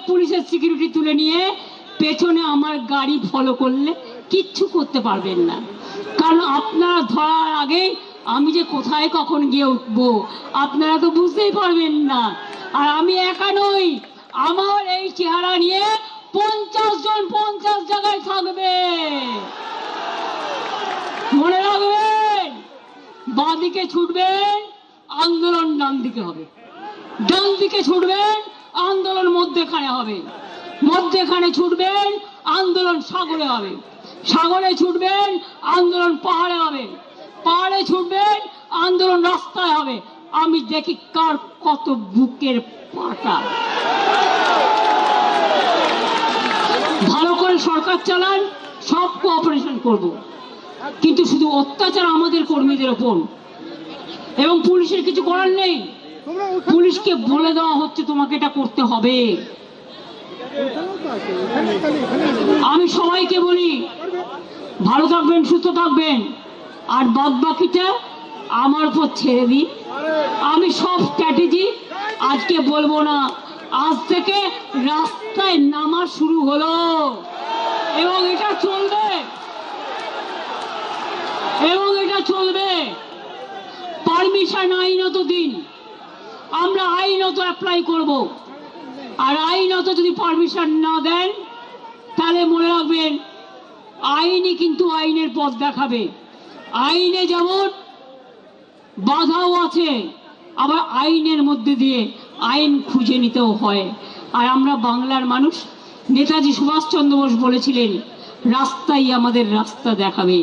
পুলিশের সিকিউরিটি তুলে নিয়ে পেছনে আমার গাড়ি ফলো করলে কিচ্ছু করতে পারবেন না, কারণ আপনারা ধরার আগে আমি যে কোথায় কখন গিয়ে উঠবো আপনারা তো বুঝতেই পারবেন না। আর আমি একা নই, আমার এই চেহারা নিয়ে 50 জন 50 জায়গায় থাকবে, মনে রাখবেন। বাঁদিকে ছুটবেন, আন্দোলন ডান দিকে হবে, ডান দিকে ছুটবেন, আন্দোলন মধ্যেখানে হবে, মধ্যেখানে ছুটবেন, আন্দোলন সাগরে হবে, সাগরে ছুটবেন, আন্দোলন পাহাড়ে হবে, পাহাড়ে ছুটবেন, আন্দোলন রাস্তায় হবে। আমি দেখি কার কত বুকের পাটা। ভালো করে সরকার চালান, সব কোঅপারেশন করব, কিন্তু শুধু অত্যাচার আমাদের কর্মীদের ওপর, এবং পুলিশের কিছু করার নেই। পুলিশকে বলে দেওয়া হচ্ছে তোমাকে এটা করতে হবে। আমি সবাইকে বলি ভালো থাকবেন, সুস্থ থাকবেন, আর বাদ বাকিটা আমার উপর ছেড়ে দিন। আমি সব স্ট্র্যাটেজি আজকে বলবো না, আজ থেকে রাস্তায় নামা শুরু হলো এবং এটা চলবে, এবং এটা চলবে। পারমিশন আইনত দিন, আমরা আইনত অ্যাপ্লাই করব, আর আইনত যদি পারমিশন না দেন তাহলে মনে রাখবেন আইনই কিন্তু আইনের পথ দেখাবে। আইনে যেমন বাধাও আছে, আবার আইনের মধ্যে দিয়ে আইন খুঁজে নিতেও হয়। আর আমরা বাংলার মানুষ, নেতাজি সুভাষচন্দ্র বোস বলেছিলেন রাস্তাই আমাদের রাস্তা দেখাবে।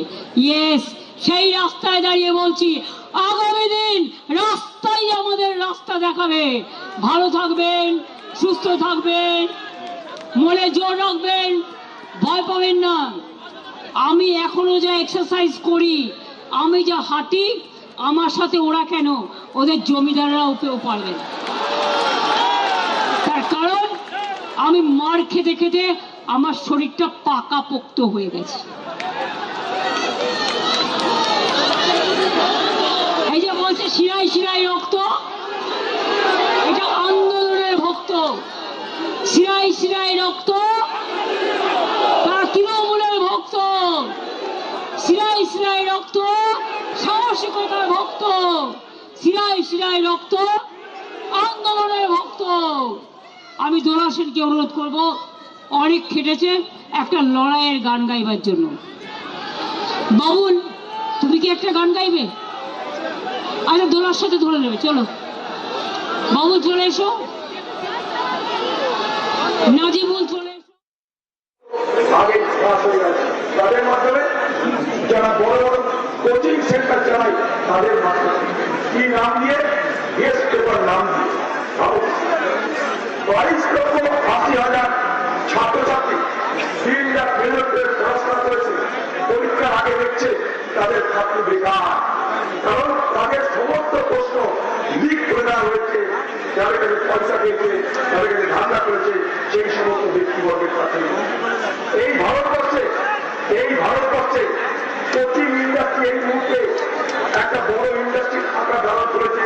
ইয়েস, সেই রাস্তায় দাঁড়িয়ে বলছি আগামী দিন রাস্তাই আমাদের রাস্তা দেখাবে। ভালো থাকবেন, সুস্থ থাকবেন, মনে জোর রাখবেন, ভয় পাবেন না। আমি এখনো যা এক্সারসাইজ করি, আমি যা হাঁটি, আমার সাথে ওরা কেন, ওদের জমিদাররাও কেউ পারবে না। তার কারণ আমি মার খেতে খেতে আমার শরীরটা পাকাপোক্ত হয়ে গেছে। এই যে বলছে শিরায় শিরায় রক্ত, এটা আন্দোলনের ভক্ত। শিরায় শিরায় রক্ত, তারা তৃণমূলের ভক্ত। শিরায় শিরায় রক্ত, সাহসিকতার ভক্ত। শিরায় শিরায় রক্ত, আন্দোলনের ভক্ত। আমি দোলা সেনকে অনুরোধ করব, অনেক খেটেছে, একটা লড়াইয়ের গান গাইবার জন্য। বাবুল, তুমি কি একটা গান গাইবে? আরে দোলার সাথে ধরে নেবে, চলো বাবুল চলে এসো, নাজিবুল চলে এসো। তাদের মাধ্যমে যারা বড় বড় কোচিং সেন্টার চালায় তাদের মাধ্যমে কি নাম দিয়ে, গেস্ট পেপার নাম দিয়ে 22,80,000 ছাত্রছাত্রী 3 লাখ মেহনতের পড়াশোনা করেছে, পরীক্ষার আগে দেখছে তাদের ছাত্র বেকার, কারণ তাদের সমস্ত প্রশ্ন লিক করে দেওয়া হয়েছে। যাদের কাছে পয়সা দিয়েছে, তাদের কাছে ধান্দা করেছে, সেই সমস্ত ব্যক্তিবর্গের কাছে। এই ভারতবর্ষে কোচিং ইন্ডাস্ট্রি এই মুহূর্তে একটা বড় ইন্ডাস্ট্রি থাকা দাঁড়া করেছে